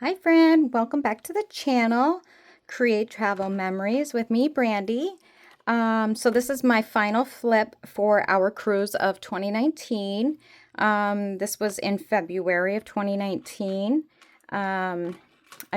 Hi friend, welcome back to the channel. Create Travel Memories with me, Brandy. So this is my final flip for our cruise of 2019. This was in February of 2019. I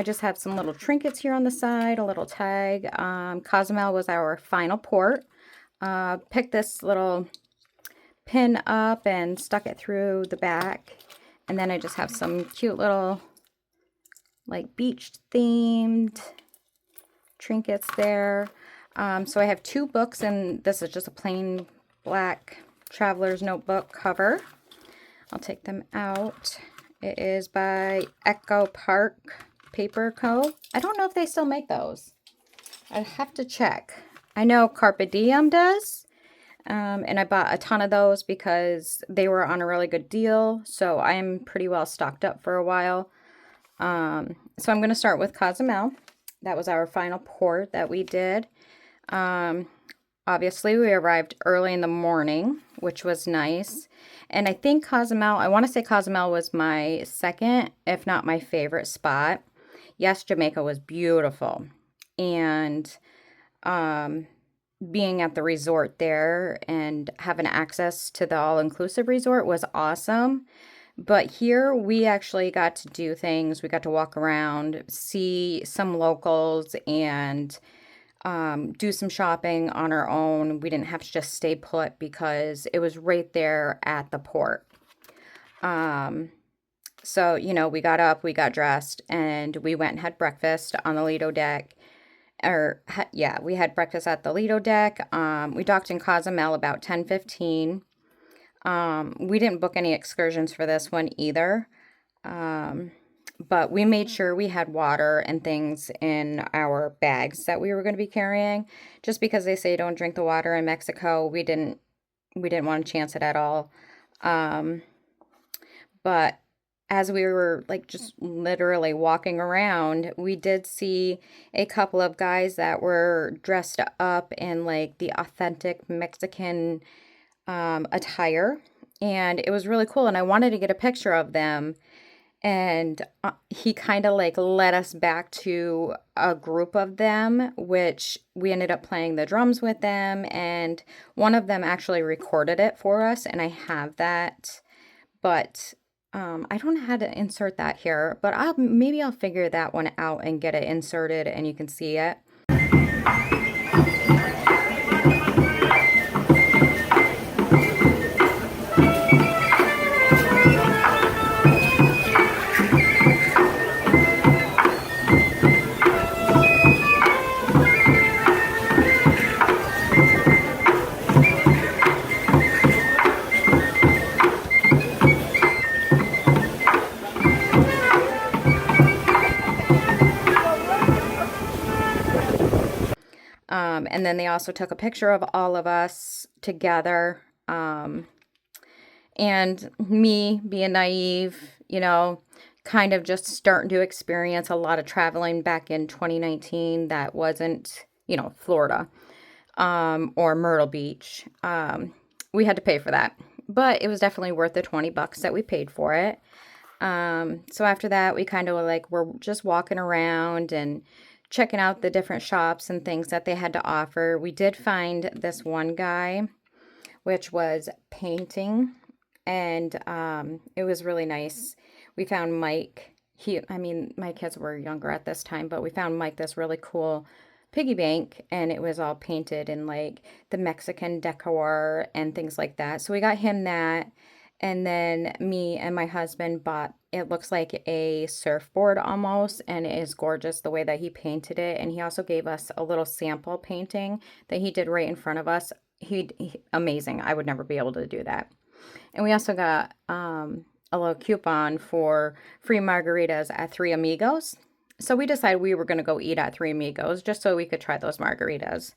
just have some little trinkets here on the side, a little tag. Cozumel was our final port. Picked this little pin up and stuck it through the back. And then I just have some cute little like beach themed trinkets there. So I have two books, and this is just a plain black traveler's notebook cover. I'll take them out. It is by Echo Park Paper Co. I don't know if they still make those. I have to check. I know Carpe Diem does. And I bought a ton of those because they were on a really good deal. So I'm pretty well stocked up for a while. So I'm going to start with Cozumel. That was our final port that we did. Obviously, we arrived early in the morning, which was nice. And I think Cozumel, I want to say Cozumel was my second, if not my favorite spot. Yes, Jamaica was beautiful. And being at the resort there and having access to the all-inclusive resort was awesome. But here we actually got to do things. We got to walk around, see some locals, and do some shopping on our own. We didn't have to just stay put because it was right there at the port. So, we got up, we got dressed, and we went and had breakfast on the Lido deck. We had breakfast at the Lido deck. We docked in Cozumel about 10:15. We didn't book any excursions for this one either, but we made sure we had water and things in our bags that we were going to be carrying. Just because they say don't drink the water in Mexico, we didn't want to chance it at all. But as we were just literally walking around, we did see a couple of guys that were dressed up in the authentic Mexican attire, and it was really cool, and I wanted to get a picture of them. And he kind of led us back to a group of them, which we ended up playing the drums with them, and one of them actually recorded it for us, and I have that, but I don't know how to insert that here, but maybe I'll figure that one out and get it inserted and you can see it. And then they also took a picture of all of us together. And me being naive, kind of just starting to experience a lot of traveling back in 2019 that wasn't, Florida or Myrtle Beach. We had to pay for that, but it was definitely worth the $20 that we paid for it. So after that, we kind of were just walking around and checking out the different shops and things that they had to offer. We did find this one guy, which was painting, and it was really nice. We found Mike. My kids were younger at this time, but we found Mike this really cool piggy bank, and it was all painted in the Mexican decor and things like that. So we got him that. And then me and my husband bought, it looks like a surfboard almost, and it is gorgeous the way that he painted it. And he also gave us a little sample painting that he did right in front of us. Amazing. I would never be able to do that. And we also got a little coupon for free margaritas at Three Amigos. So we decided we were going to go eat at Three Amigos just so we could try those margaritas.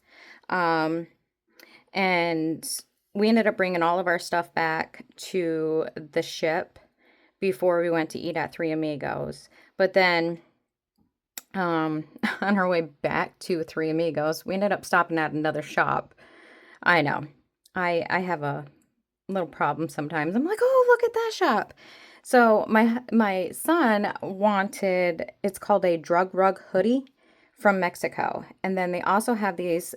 And we ended up bringing all of our stuff back to the ship before we went to eat at Three Amigos. But then on our way back to Three Amigos, we ended up stopping at another shop. I know. I have a little problem sometimes. I'm like, oh, look at that shop. So my son wanted, it's called a drug rug hoodie from Mexico. And then they also have these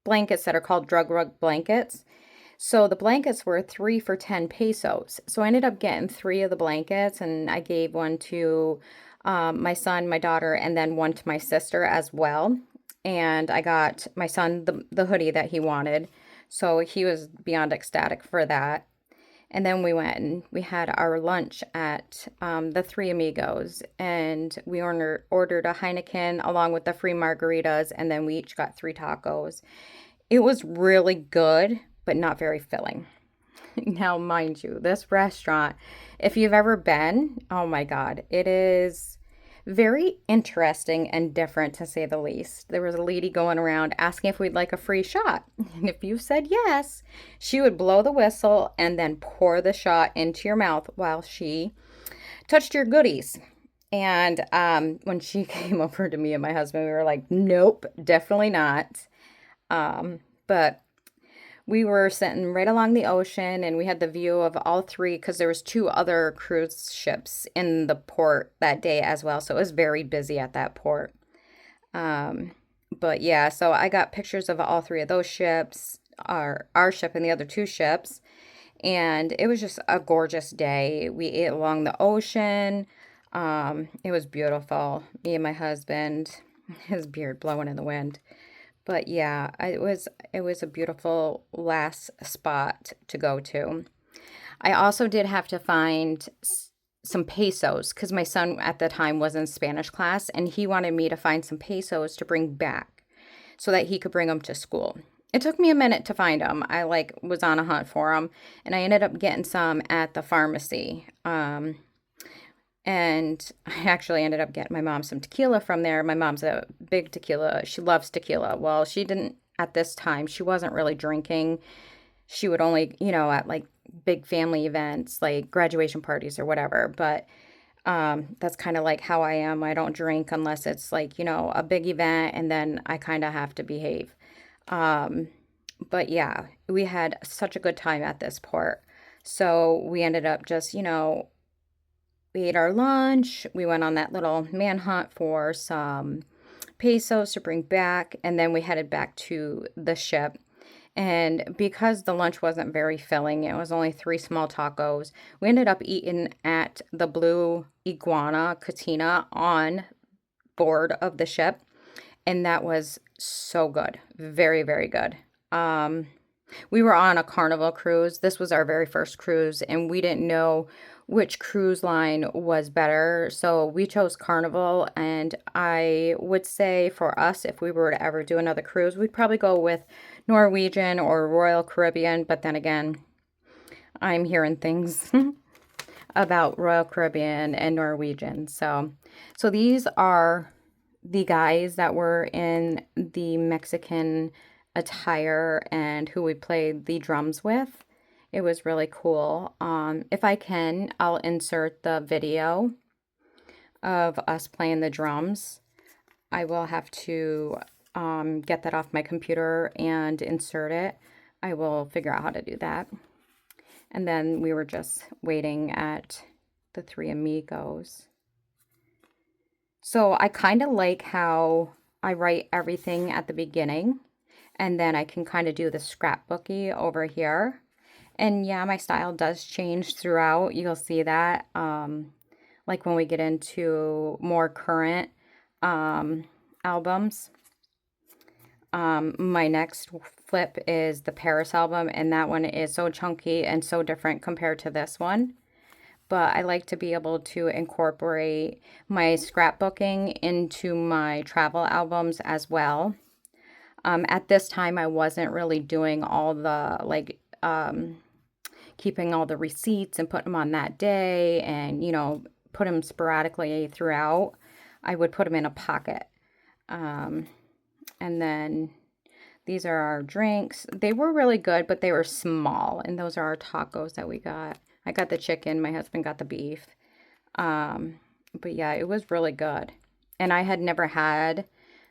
blankets that are called drug rug blankets. So the blankets were 3 for 10 pesos. So I ended up getting three of the blankets, and I gave one to my son, my daughter, and then one to my sister as well. And I got my son the hoodie that he wanted. So he was beyond ecstatic for that. And then we went and we had our lunch at the Three Amigos, and we ordered a Heineken along with the free margaritas, and then we each got 3 tacos. It was really good, but not very filling. Now, mind you, this restaurant, if you've ever been, oh my God, it is very interesting and different to say the least. There was a lady going around asking if we'd like a free shot. And if you said yes, she would blow the whistle and then pour the shot into your mouth while she touched your goodies. And when she came over to me and my husband, we were like, nope, definitely not. But we were sitting right along the ocean, and we had the view of all three because there was two other cruise ships in the port that day as well. So it was very busy at that port. Um, but yeah, so I got pictures of all three of those ships, our ship and the other two ships. And it was just a gorgeous day. We ate along the ocean. It was beautiful. Me and my husband, his beard blowing in the wind. But yeah, it was a beautiful last spot to go to. I also did have to find some pesos because my son at the time was in Spanish class, and he wanted me to find some pesos to bring back so that he could bring them to school. It took me a minute to find them. I like was on a hunt for them, and I ended up getting some at the pharmacy. And I actually ended up getting my mom some tequila from there. My mom's a big tequila. She loves tequila. Well, she didn't at this time. She wasn't really drinking. She would only, at like big family events, like graduation parties or whatever. But that's kind of like how I am. I don't drink unless it's like, a big event, and then I kind of have to behave. Um, but yeah, we had such a good time at this port. So we ended up just, we ate our lunch. We went on that little manhunt for some pesos to bring back, and then we headed back to the ship. And because the lunch wasn't very filling, it was only 3 small tacos. We ended up eating at the Blue Iguana Cantina on board of the ship, and that was so good. Very, very good. Um, we were on a Carnival cruise. This was our very first cruise, and we didn't know which cruise line was better. So we chose Carnival, and I would say for us, if we were to ever do another cruise, we'd probably go with Norwegian or Royal Caribbean. But then again, I'm hearing things about Royal Caribbean and Norwegian. So these are the guys that were in the Mexican attire and who we played the drums with. It was really cool. If I can, I'll insert the video of us playing the drums. I will have to get that off my computer and insert it. I will figure out how to do that. And then we were just waiting at the Three Amigos. So I kind of like how I write everything at the beginning, and then I can kind of do the scrapbooky over here. And yeah, my style does change throughout. You'll see that. Like when we get into more current albums. My next flip is the Paris album, and that one is so chunky and so different compared to this one. But I like to be able to incorporate my scrapbooking into my travel albums as well. At this time, I wasn't really doing all the keeping all the receipts and putting them on that day, and put them sporadically throughout. I would put them in a pocket. And then these are our drinks. They were really good, but they were small, and those are our tacos that we got. I got the chicken, my husband got the beef. But yeah, it was really good. And I had never had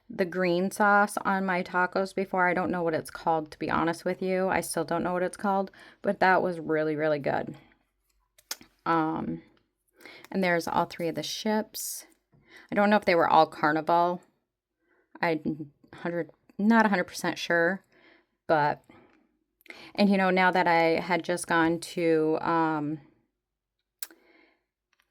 the green sauce on my tacos before. I don't know what it's called, to be honest with you. I still don't know what it's called, but that was really, really good. And there's all three of the ships. I don't know if they were all Carnival. Not 100% sure, but, and you know, now that I had just gone to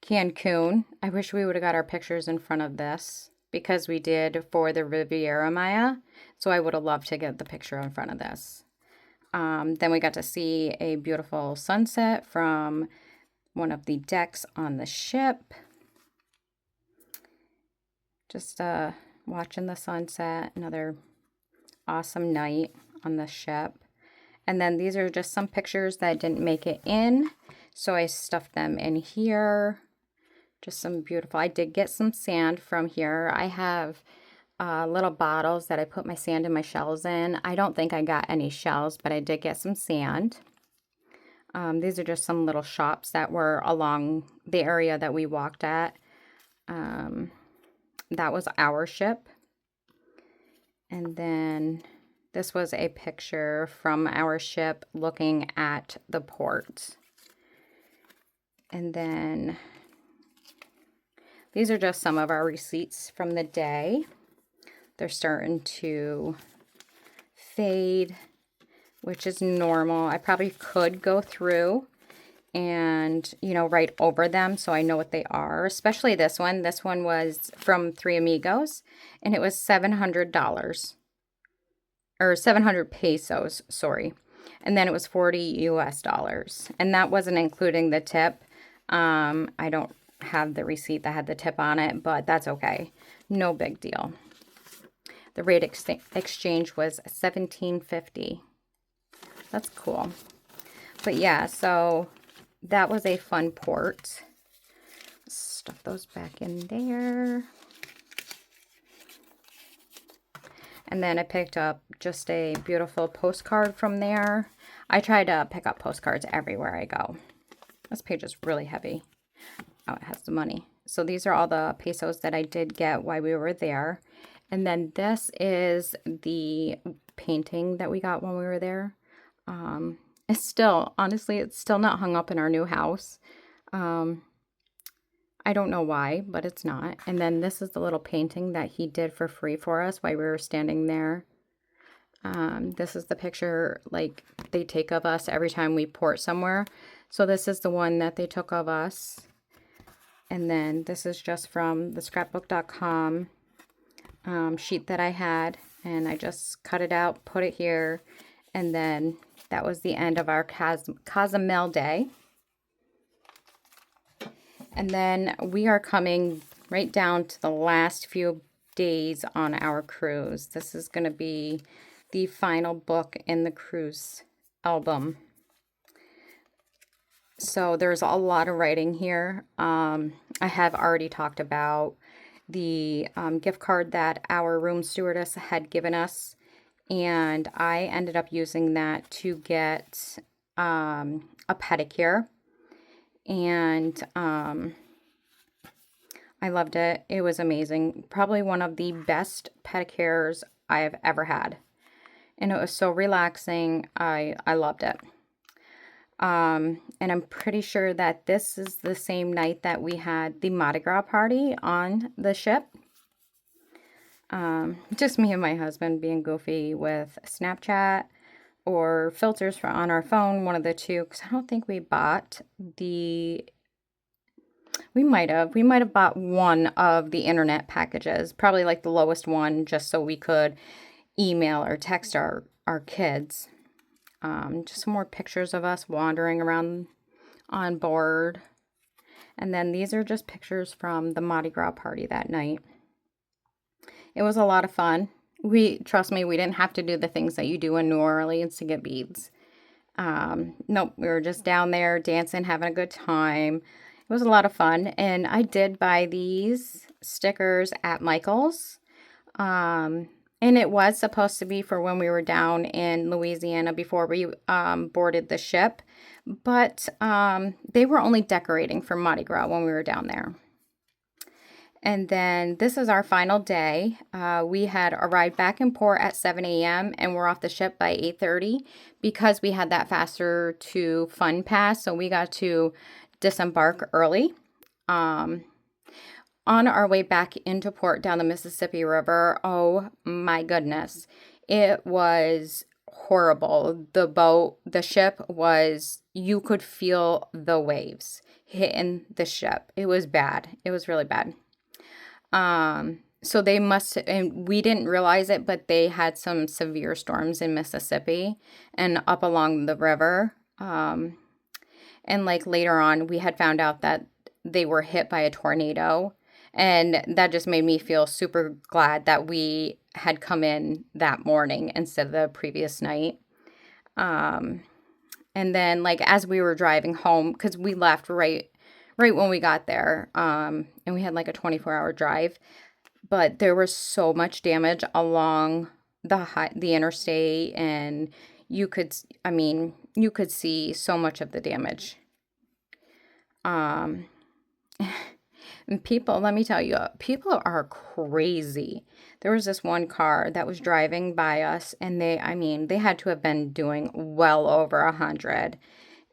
Cancun, I wish we would have got our pictures in front of this because we did for the Riviera Maya. So I would have loved to get the picture in front of this. Then we got to see a beautiful sunset from one of the decks on the ship. Just watching the sunset, another awesome night on the ship. And then these are just some pictures that didn't make it in, so I stuffed them in here. Just some beautiful, I did get some sand from here. I have little bottles that I put my sand and my shells in. I don't think I got any shells, but I did get some sand. These are just some little shops that were along the area that we walked at. That was our ship. And then this was a picture from our ship looking at the port. And then these are just some of our receipts from the day. They're starting to fade, which is normal. I probably could go through and, you know, write over them so I know what they are, especially this one. This one was from Three Amigos, and it was $700, or 700 pesos, sorry. And then it was 40 US dollars, and that wasn't including the tip. I don't have the receipt that had the tip on it, but that's okay. No big deal. The rate exchange was $17.50. That's cool. But yeah, so that was a fun port. Stuff those back in there. And then I picked up just a beautiful postcard from there. I try to pick up postcards everywhere I go. This page is really heavy. Oh, it has the money. So these are all the pesos that I did get while we were there. And then this is the painting that we got when we were there. It's still, honestly, it's still not hung up in our new house. I don't know why, but it's not. And then this is the little painting that he did for free for us while we were standing there. This is the picture, like, they take of us every time we port somewhere. So this is the one that they took of us. And then this is just from the scrapbook.com sheet that I had. And I just cut it out, put it here. And then that was the end of our Cozumel day. And then we are coming right down to the last few days on our cruise. This is going to be the final book in the cruise album. So there's a lot of writing here. I have already talked about the gift card that our room stewardess had given us. And I ended up using that to get a pedicure. And I loved it. It was amazing. Probably one of the best pedicures I have ever had. And it was so relaxing. I loved it. And I'm pretty sure that this is the same night that we had the Mardi Gras party on the ship. Just me and my husband being goofy with Snapchat or filters for on our phone, one of the two, because I don't think we bought the, we might have bought one of the internet packages, probably like the lowest one, just so we could email or text our kids. Just some more pictures of us wandering around on board. And then these are just pictures from the Mardi Gras party that night. It was a lot of fun. Trust me, we didn't have to do the things that you do in New Orleans to get beads. Nope, we were just down there dancing, having a good time. It was a lot of fun. And I did buy these stickers at Michael's. And it was supposed to be for when we were down in Louisiana before we boarded the ship. But they were only decorating for Mardi Gras when we were down there. And then this is our final day. We had arrived back in port at 7 a.m. and we're off the ship by 8:30 because we had that faster to fun pass. So we got to disembark early. Um, on our way back into port down the Mississippi River, oh my goodness, it was horrible. The ship was, you could feel the waves hitting the ship. It was bad. It was really bad. So they must, and we didn't realize it, but they had some severe storms in Mississippi and up along the river. And like later on, we had found out that they were hit by a tornado. And that just made me feel super glad that we had come in that morning instead of the previous night. Um, and then like as we were driving home, because we left right when we got there, and we had like a 24-hour drive, but there was so much damage along the interstate, and I mean, you could see so much of the damage. Um, and people, let me tell you, people are crazy. There was this one car that was driving by us, and I mean, they had to have been doing well over 100.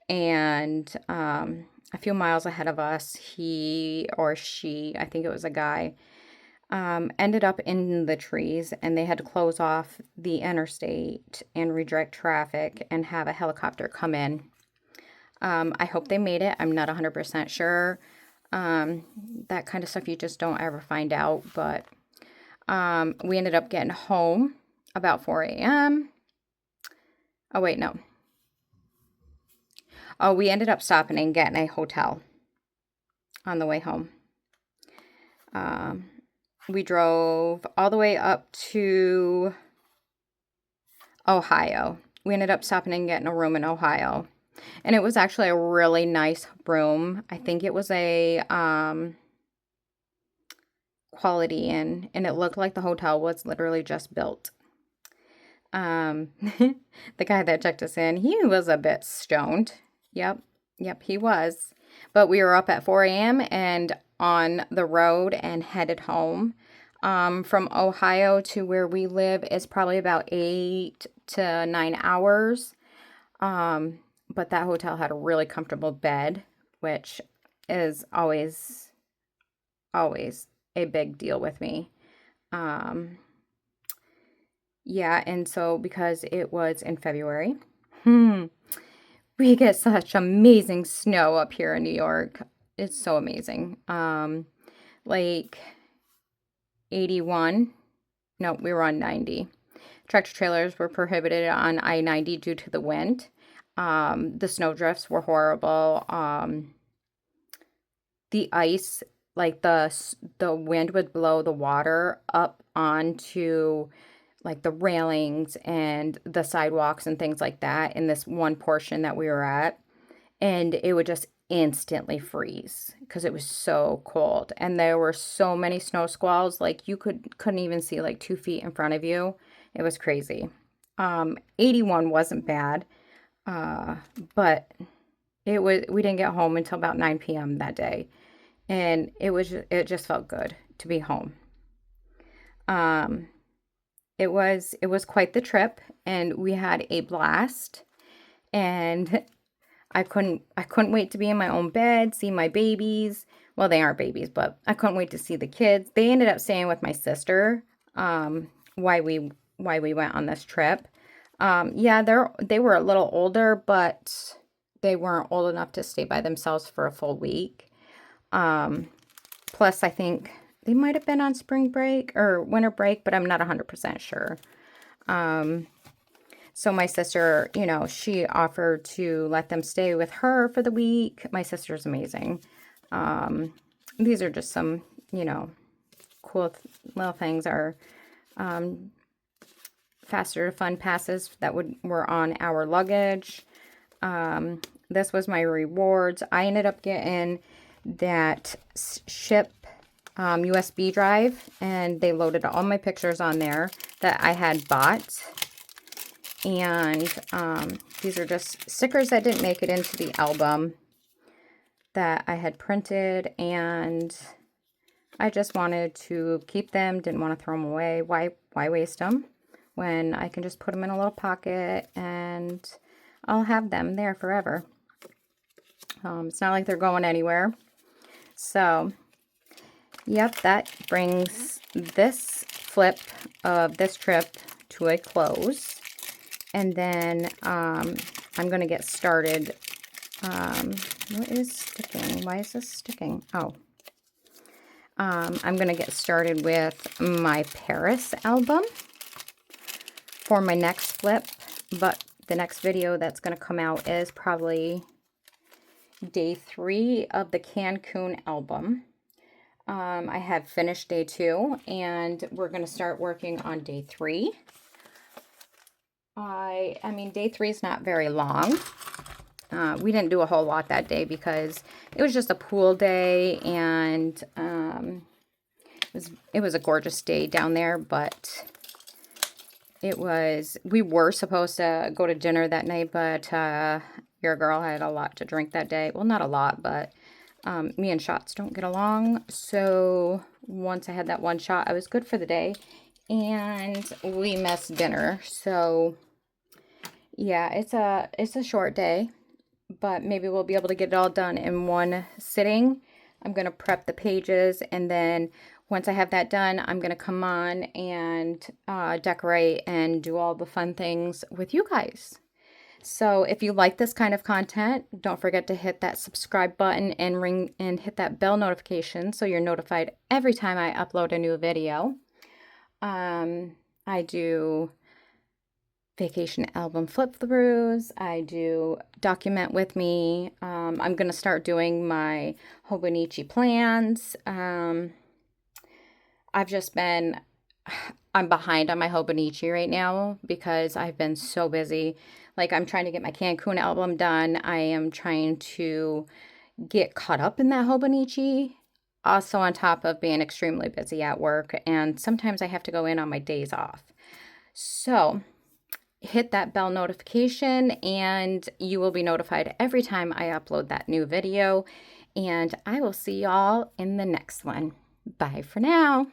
And a few miles ahead of us, he or she, I think it was a guy, ended up in the trees, and they had to close off the interstate and redirect traffic and have a helicopter come in. I hope they made it. I'm not 100% sure. That kind of stuff you just don't ever find out. But we ended up getting home about 4 a.m. Oh, wait, no. Oh, we ended up stopping and getting a hotel on the way home. We drove all the way up to Ohio. We ended up stopping and getting a room in Ohio. And it was actually a really nice room. I think it was a Quality Inn, and it looked like the hotel was literally just built. The guy that checked us in, he was a bit stoned. Yep, he was. But we were up at 4 a.m. and on the road and headed home. From Ohio to where we live is probably about 8 to 9 hours. But that hotel had a really comfortable bed, which is always a big deal with me. Yeah, and so because it was in February, we get such amazing snow up here in New York. It's so amazing. Like 81. No, we were on 90. Tractor trailers were prohibited on I-90 due to the wind. The snowdrifts were horrible. The ice, like the wind would blow the water up onto like the railings and the sidewalks and things like that in this one portion that we were at, and it would just instantly freeze because it was so cold. And there were so many snow squalls, like you couldn't even see like 2 feet in front of you. It was crazy. 81 wasn't bad, but we didn't get home until about 9 p.m. that day, and it just felt good to be home. It was quite the trip, and we had a blast, and I couldn't wait to be in my own bed, see my babies. Well, they aren't babies, but I couldn't wait to see the kids. They ended up staying with my sister, why we went on this trip. Yeah, they were a little older, but they weren't old enough to stay by themselves for a full week. Plus, I think they might have been on spring break or winter break, but I'm not 100% sure. So my sister, she offered to let them stay with her for the week. My sister's amazing. These are just some, cool little things. Our faster fun passes that were on our luggage. This was my rewards. I ended up getting that ship USB drive, and they loaded all my pictures on there that I had bought. And these are just stickers that didn't make it into the album that I had printed, and I just wanted to keep them, didn't want to throw them away. Why waste them when I can just put them in a little pocket and I'll have them there forever. It's not like they're going anywhere. So, yep, that brings this flip of this trip to a close. And then I'm going to get started. What is sticking? Why is this sticking? Oh. I'm going to get started with my Paris album for my next flip. But the next video that's going to come out is probably day 3 of the Cancun album. I have finished day 2, and we're going to start working on day 3. I mean, day 3 is not very long. We didn't do a whole lot that day because it was just a pool day, and it was a gorgeous day down there, but we were supposed to go to dinner that night, but your girl had a lot to drink that day. Well, not a lot, but me and shots don't get along. So once I had that one shot, I was good for the day, and we missed dinner. So yeah, it's a short day, but maybe we'll be able to get it all done in one sitting. I'm going to prep the pages, and then once I have that done, I'm going to come on and decorate and do all the fun things with you guys. So if you like this kind of content, don't forget to hit that subscribe button and hit that bell notification so you're notified every time I upload a new video. I do vacation album flip-throughs. I do document with me. I'm going to start doing my Hobonichi plans. I'm behind on my Hobonichi right now because I've been so busy. Like, I'm trying to get my Cancun album done. I am trying to get caught up in that Hobonichi. Also on top of being extremely busy at work. And sometimes I have to go in on my days off. So hit that bell notification and you will be notified every time I upload that new video. And I will see y'all in the next one. Bye for now.